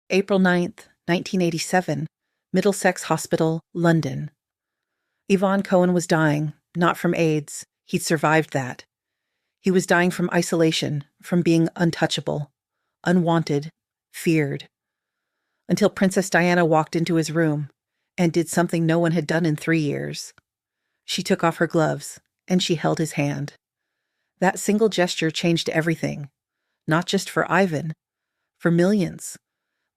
April 9th, 1987, Middlesex Hospital, London. Yvonne Cohen was dying, not from AIDS. He'd survived that. He was dying from isolation, from being untouchable, unwanted, feared. Until Princess Diana walked into his room and did something no one had done in 3 years. She took off her gloves, and she held his hand. That single gesture changed everything, not just for Ivan, for millions.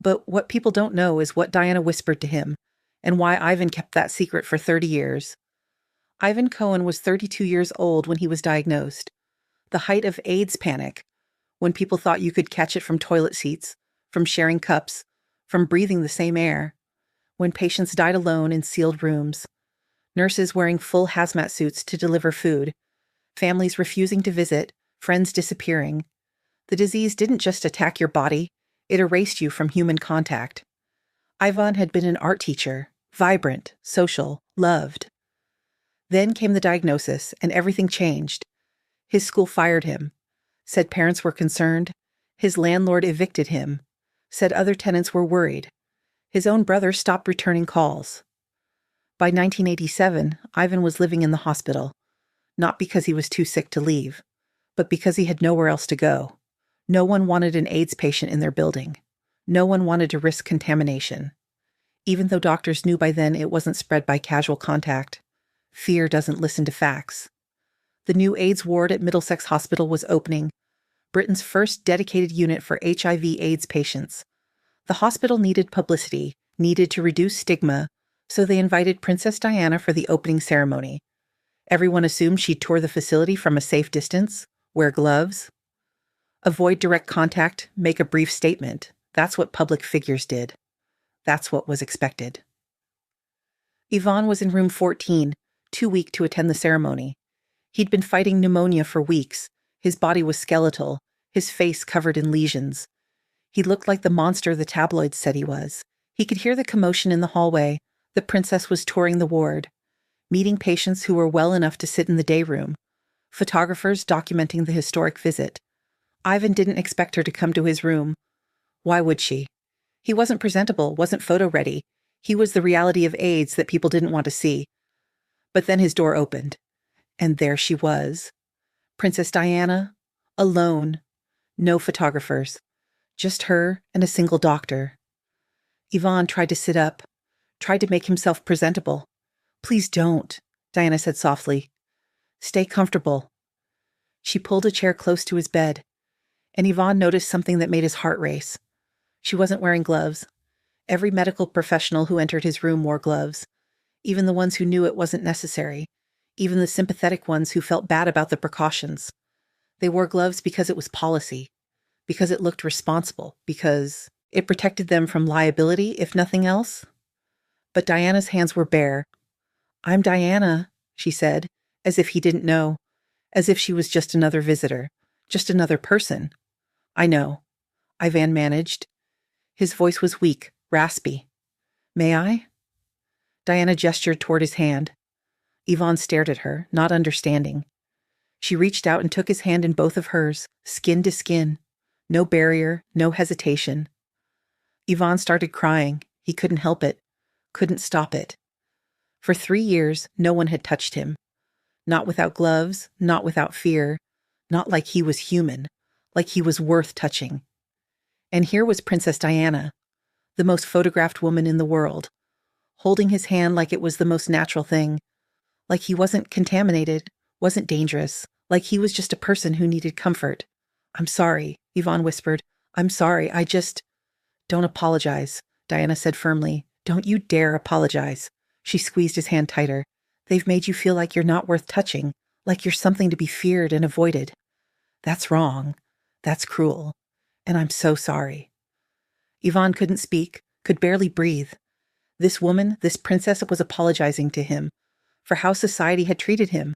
But what people don't know is what Diana whispered to him, and why Ivan kept that secret for 30 years. Ivan Cohen was 32 years old when he was diagnosed. The height of AIDS panic, when people thought you could catch it from toilet seats, from sharing cups, from breathing the same air. When patients died alone in sealed rooms. Nurses wearing full hazmat suits to deliver food. Families refusing to visit, friends disappearing. The disease didn't just attack your body, it erased you from human contact. Ivan had been an art teacher, vibrant, social, loved. Then came the diagnosis, and everything changed. His school fired him, said parents were concerned. His landlord evicted him, said other tenants were worried. His own brother stopped returning calls. By 1987, Ivan was living in the hospital, not because he was too sick to leave, but because he had nowhere else to go. No one wanted an AIDS patient in their building. No one wanted to risk contamination. Even though doctors knew by then it wasn't spread by casual contact. Fear doesn't listen to facts. The new AIDS ward at Middlesex Hospital was opening, Britain's first dedicated unit for HIV/AIDS patients. The hospital needed publicity, needed to reduce stigma, so they invited Princess Diana for the opening ceremony. Everyone assumed she'd tour the facility from a safe distance, wear gloves, avoid direct contact, make a brief statement. That's what public figures did. That's what was expected. Yvonne was in room 14, too weak to attend the ceremony. He'd been fighting pneumonia for weeks. His body was skeletal, his face covered in lesions. He looked like the monster the tabloids said he was. He could hear the commotion in the hallway. The princess was touring the ward, meeting patients who were well enough to sit in the day room, photographers documenting the historic visit. Ivan didn't expect her to come to his room. Why would she? He wasn't presentable, wasn't photo-ready. He was the reality of AIDS that people didn't want to see. But then his door opened, and there she was. Princess Diana, alone, no photographers, just her and a single doctor. Yvonne tried to sit up, tried to make himself presentable. "Please don't," Diana said softly. "Stay comfortable." She pulled a chair close to his bed, and Yvonne noticed something that made his heart race. She wasn't wearing gloves. Every medical professional who entered his room wore gloves, even the ones who knew it wasn't necessary, even the sympathetic ones who felt bad about the precautions. They wore gloves because it was policy, because it looked responsible, because it protected them from liability, if nothing else. But Diana's hands were bare. "I'm Diana," she said, as if he didn't know, as if she was just another visitor, just another person. "I know," Ivan managed. His voice was weak, raspy. "May I?" Diana gestured toward his hand. Yvonne stared at her, not understanding. She reached out and took his hand in both of hers, skin to skin. No barrier, no hesitation. Yvonne started crying. He couldn't help it, couldn't stop it. For 3 years, no one had touched him. Not without gloves, not without fear, not like he was human, like he was worth touching. And here was Princess Diana, the most photographed woman in the world, holding his hand like it was the most natural thing, like he wasn't contaminated, wasn't dangerous, like he was just a person who needed comfort. "I'm sorry," Yvonne whispered. "I'm sorry, I just—" "Don't apologize," Diana said firmly. "Don't you dare apologize." She squeezed his hand tighter. "They've made you feel like you're not worth touching, like you're something to be feared and avoided. That's wrong. That's cruel. And I'm so sorry." Yvonne couldn't speak, could barely breathe. This woman, this princess, was apologizing to him for how society had treated him,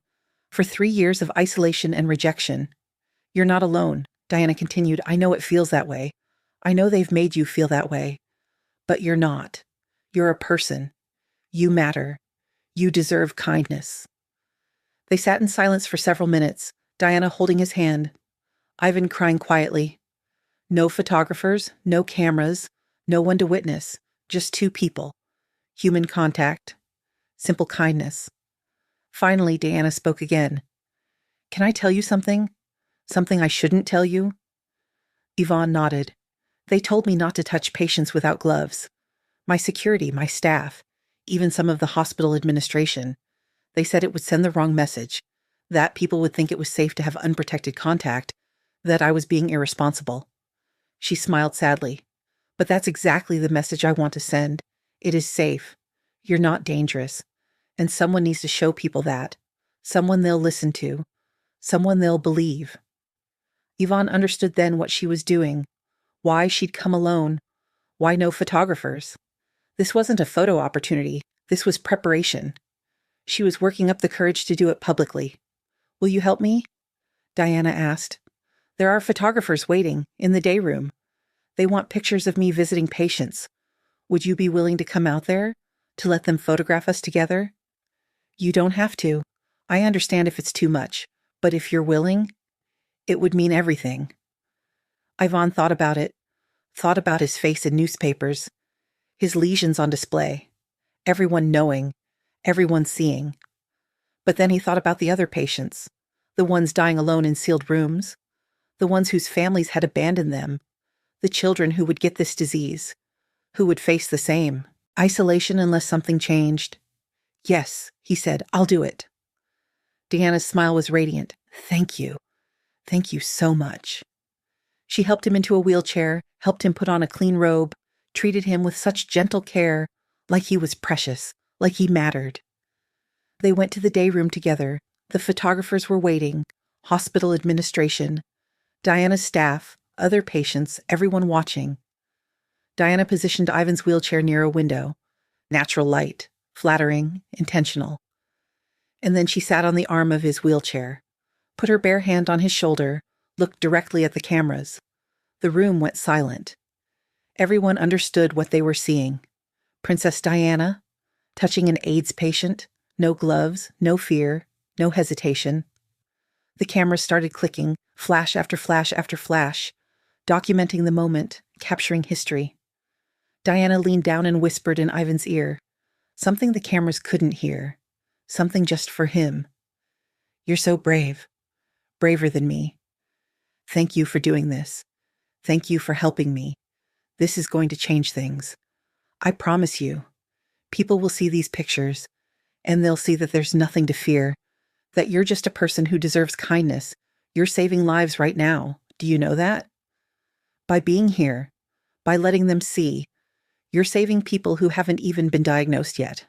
for 3 years of isolation and rejection. "You're not alone," Diana continued. "I know it feels that way. I know they've made you feel that way. But you're not. You're a person. You matter. You deserve kindness." They sat in silence for several minutes, Diana holding his hand, Ivan crying quietly. No photographers, no cameras, No one to witness, just two people. Human contact. Simple kindness. Finally, Diana spoke again. Can I tell you something? Something I shouldn't tell you? Yvonne nodded. They told me not to touch patients without gloves. My security, my staff, even some of the hospital administration. They said it would send the wrong message, that people would think it was safe to have unprotected contact, that I was being irresponsible. She smiled sadly. But that's exactly the message I want to send. It is safe. You're not dangerous. And someone needs to show people that. Someone they'll listen to. Someone they'll believe. Yvonne understood then what she was doing. Why she'd come alone. Why no photographers? This wasn't a photo opportunity. This was preparation. She was working up the courage to do it publicly. Will you help me? Diana asked. There are photographers waiting, in the day room. They want pictures of me visiting patients. Would you be willing to come out there? To let them photograph us together? You don't have to. I understand if it's too much. But if you're willing, it would mean everything. Yvonne thought about it. Thought about his face in newspapers. His lesions on display. Everyone knowing. Everyone seeing. But then he thought about the other patients. The ones dying alone in sealed rooms. The ones whose families had abandoned them. The children who would get this disease. Who would face the same. Isolation unless something changed. Yes, he said, I'll do it. Deanna's smile was radiant. Thank you. Thank you so much. She helped him into a wheelchair, helped him put on a clean robe, treated him with such gentle care, like he was precious, like he mattered. They went to the day room together. The photographers were waiting, hospital administration, Diana's staff, other patients, everyone watching. Diana positioned Ivan's wheelchair near a window. Natural light, flattering, intentional. And then she sat on the arm of his wheelchair, put her bare hand on his shoulder, looked directly at the cameras. The room went silent. Everyone understood what they were seeing. Princess Diana, touching an AIDS patient, no gloves, no fear, no hesitation. The cameras started clicking, flash after flash after flash, documenting the moment, capturing history. Diana leaned down and whispered in Ivan's ear, something the cameras couldn't hear, something just for him. You're so brave, braver than me. Thank you for doing this. Thank you for helping me. This is going to change things. I promise you. People will see these pictures, and they'll see that there's nothing to fear, that you're just a person who deserves kindness. You're saving lives right now. Do you know that? By being here, by letting them see, you're saving people who haven't even been diagnosed yet.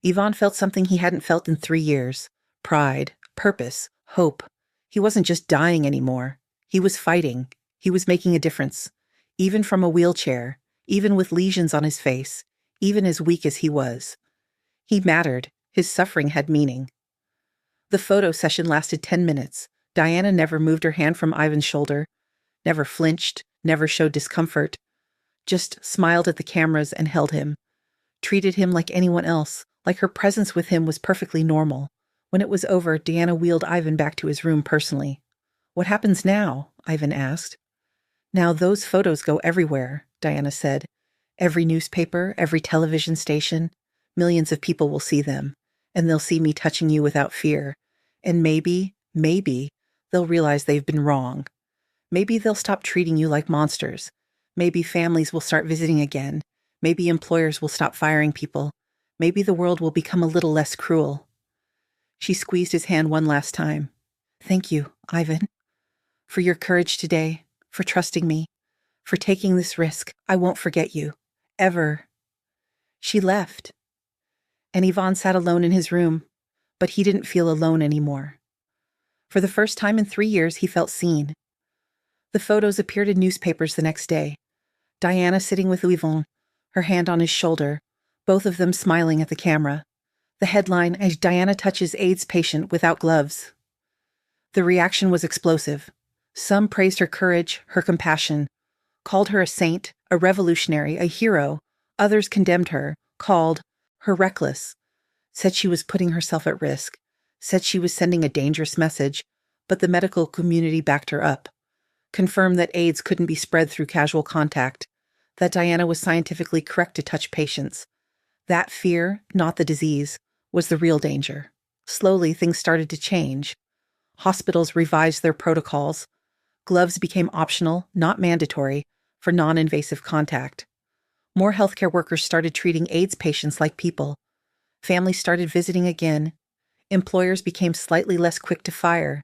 Yvonne felt something he hadn't felt in 3 years. Pride, purpose, hope. He wasn't just dying anymore. He was fighting. He was making a difference. Even from a wheelchair, even with lesions on his face, even as weak as he was. He mattered. His suffering had meaning. The photo session lasted 10 minutes. Diana never moved her hand from Ivan's shoulder, never flinched, never showed discomfort, just smiled at the cameras and held him, treated him like anyone else, like her presence with him was perfectly normal. When it was over, Diana wheeled Ivan back to his room personally. What happens now? Ivan asked. Now those photos go everywhere, Diana said. Every newspaper, every television station. Millions of people will see them, and they'll see me touching you without fear. And maybe, they'll realize they've been wrong. Maybe they'll stop treating you like monsters. Maybe families will start visiting again. Maybe employers will stop firing people. Maybe the world will become a little less cruel. She squeezed his hand one last time. Thank you, Ivan, for your courage today, for trusting me, for taking this risk. I won't forget you. Ever. She left. And Yvonne sat alone in his room, but he didn't feel alone anymore. For the first time in 3 years, he felt seen. The photos appeared in newspapers the next day. Diana sitting with Yvonne, her hand on his shoulder, both of them smiling at the camera. The headline, as Diana touches AIDS patient without gloves. The reaction was explosive. Some praised her courage, her compassion, called her a saint, a revolutionary, a hero. Others condemned her, called her reckless, said she was putting herself at risk, said she was sending a dangerous message, but the medical community backed her up, confirmed that AIDS couldn't be spread through casual contact, that Diana was scientifically correct to touch patients. That fear, not the disease, was the real danger. Slowly, things started to change. Hospitals revised their protocols. Gloves became optional, not mandatory, for non-invasive contact. More healthcare workers started treating AIDS patients like people. Families started visiting again. Employers became slightly less quick to fire.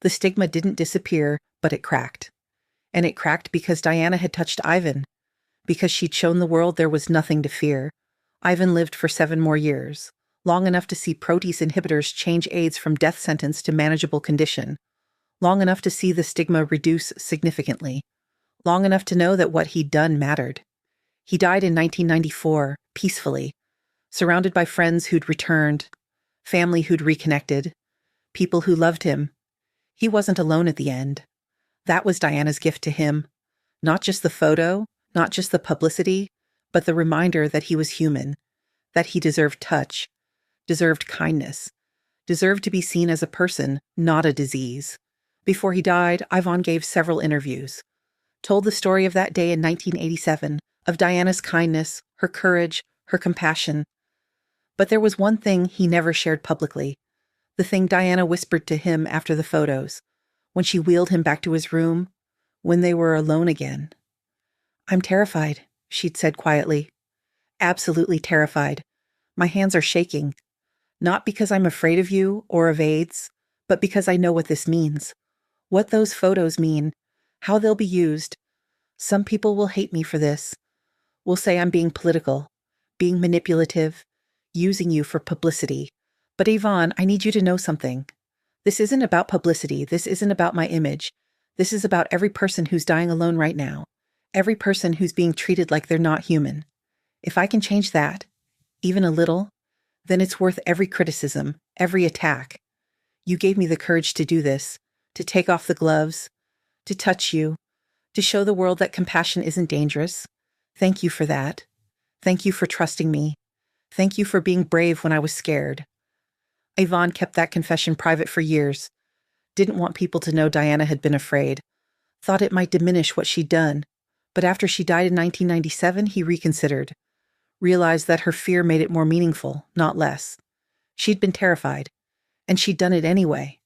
The stigma didn't disappear, but it cracked. And it cracked because Diana had touched Ivan, because she'd shown the world there was nothing to fear. Ivan lived for 7 more years, long enough to see protease inhibitors change AIDS from death sentence to manageable condition, long enough to see the stigma reduce significantly, long enough to know that what he'd done mattered. He died in 1994, peacefully, surrounded by friends who'd returned, family who'd reconnected, people who loved him. He wasn't alone at the end. That was Diana's gift to him. Not just the photo, not just the publicity, but the reminder that he was human, that he deserved touch, deserved kindness, deserved to be seen as a person, not a disease. Before he died, Ivan gave several interviews, told the story of that day in 1987, of Diana's kindness, her courage, her compassion. But there was one thing he never shared publicly, the thing Diana whispered to him after the photos, when she wheeled him back to his room, when they were alone again. "I'm terrified," she'd said quietly. "Absolutely terrified. My hands are shaking. Not because I'm afraid of you or of AIDS, but because I know what this means. What those photos mean. How they'll be used. Some people will hate me for this. Will say I'm being political, being manipulative, using you for publicity. But Yvonne, I need you to know something. This isn't about publicity. This isn't about my image. This is about every person who's dying alone right now. Every person who's being treated like they're not human. If I can change that, even a little, then it's worth every criticism, every attack. You gave me the courage to do this, to take off the gloves, to touch you, to show the world that compassion isn't dangerous. Thank you for that. Thank you for trusting me. Thank you for being brave when I was scared." Yvonne kept that confession private for years. Didn't want people to know Diana had been afraid. Thought it might diminish what she'd done. But after she died in 1997, he reconsidered. Realized that her fear made it more meaningful, not less. She'd been terrified. And she'd done it anyway.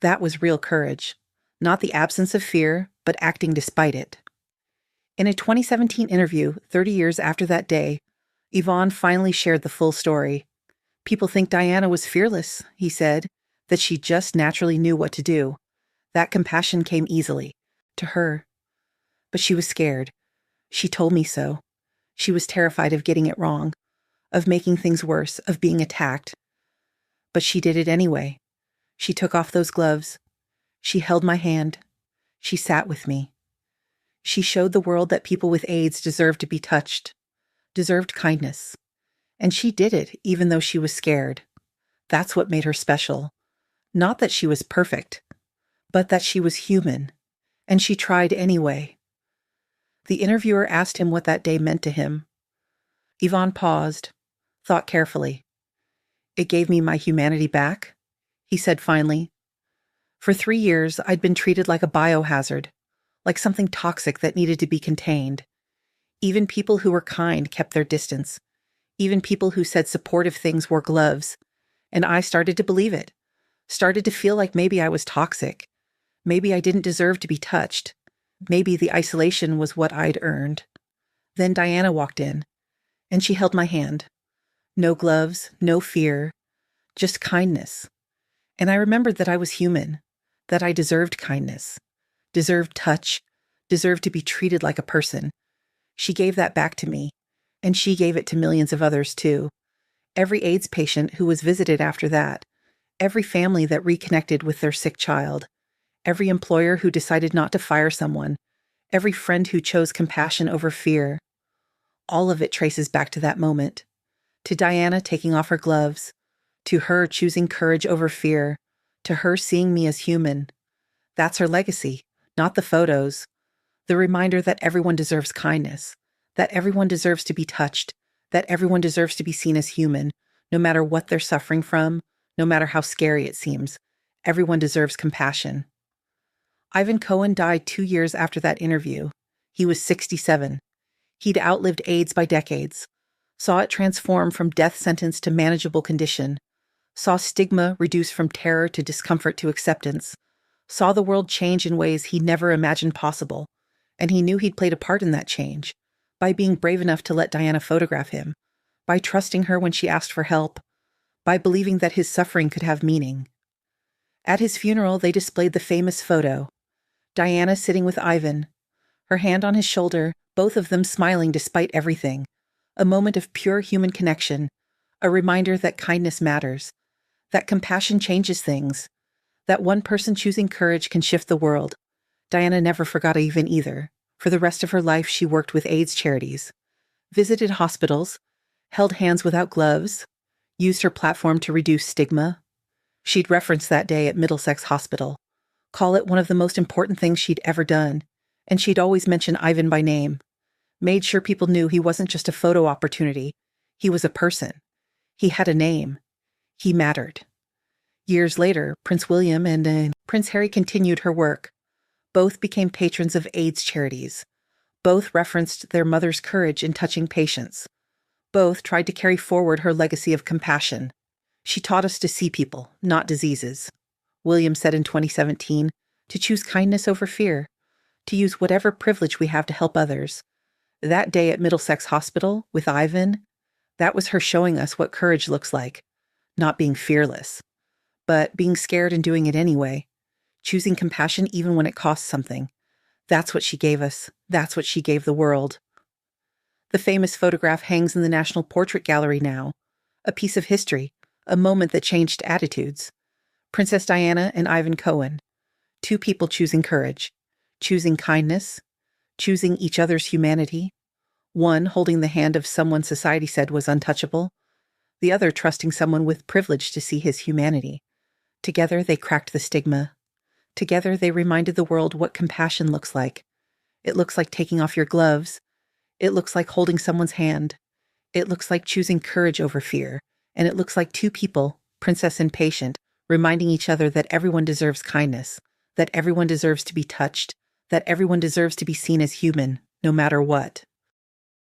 That was real courage. Not the absence of fear, but acting despite it. In a 2017 interview, 30 years after that day, Yvonne finally shared the full story. "People think Diana was fearless," he said, "that she just naturally knew what to do. That compassion came easily, to her. But she was scared. She told me so. She was terrified of getting it wrong, of making things worse, of being attacked. But she did it anyway. She took off those gloves. She held my hand. She sat with me. She showed the world that people with AIDS deserved to be touched, deserved kindness. And she did it even though she was scared. That's what made her special. Not that she was perfect, but that she was human. And she tried anyway." The interviewer asked him what that day meant to him. Yvonne paused, thought carefully. "It gave me my humanity back," he said finally. "For 3 years, I'd been treated like a biohazard, like something toxic that needed to be contained. Even people who were kind kept their distance. Even people who said supportive things wore gloves. And I started to believe it. Started to feel like maybe I was toxic. Maybe I didn't deserve to be touched. Maybe the isolation was what I'd earned. Then Diana walked in, and she held my hand. No gloves, no fear, just kindness. And I remembered that I was human, that I deserved kindness, deserved touch, deserved to be treated like a person. She gave that back to me, and she gave it to millions of others too. Every AIDS patient who was visited after that, every family that reconnected with their sick child, every employer who decided not to fire someone, every friend who chose compassion over fear. All of it traces back to that moment, to Diana taking off her gloves, to her choosing courage over fear, to her seeing me as human. That's her legacy, not the photos. The reminder that everyone deserves kindness, that everyone deserves to be touched, that everyone deserves to be seen as human, no matter what they're suffering from, no matter how scary it seems. Everyone deserves compassion. Ivan Cohen died 2 years after that interview. He was 67. He'd outlived AIDS by decades, saw it transform from death sentence to manageable condition, saw stigma reduce from terror to discomfort to acceptance, saw the world change in ways he never imagined possible, and he knew he'd played a part in that change, by being brave enough to let Diana photograph him, by trusting her when she asked for help, by believing that his suffering could have meaning. At his funeral, they displayed the famous photo, Diana sitting with Ivan, her hand on his shoulder, both of them smiling despite everything, a moment of pure human connection, a reminder that kindness matters, that compassion changes things, that one person choosing courage can shift the world. Diana never forgot Ivan either. For the rest of her life, she worked with AIDS charities, visited hospitals, held hands without gloves, used her platform to reduce stigma. She'd reference that day at Middlesex Hospital, call it one of the most important things she'd ever done, and she'd always mention Ivan by name, made sure people knew he wasn't just a photo opportunity, he was a person. He had a name. He mattered. Years later, Prince William and Prince Harry continued her work. Both became patrons of AIDS charities. Both referenced their mother's courage in touching patients. Both tried to carry forward her legacy of compassion. She taught us to see people, not diseases. William said in 2017, to choose kindness over fear, to use whatever privilege we have to help others. That day at Middlesex Hospital, with Ivan, that was her showing us what courage looks like. Not being fearless, but being scared and doing it anyway. Choosing compassion even when it costs something. That's what she gave us. That's what she gave the world. The famous photograph hangs in the National Portrait Gallery now. A piece of history, a moment that changed attitudes. Princess Diana and Ivan Cohen. Two people choosing courage, choosing kindness, choosing each other's humanity. One holding the hand of someone society said was untouchable. The other trusting someone with privilege to see his humanity. Together they cracked the stigma. Together they reminded the world what compassion looks like. It looks like taking off your gloves. It looks like holding someone's hand. It looks like choosing courage over fear. And it looks like two people, princess and patient, reminding each other that everyone deserves kindness, that everyone deserves to be touched, that everyone deserves to be seen as human, no matter what.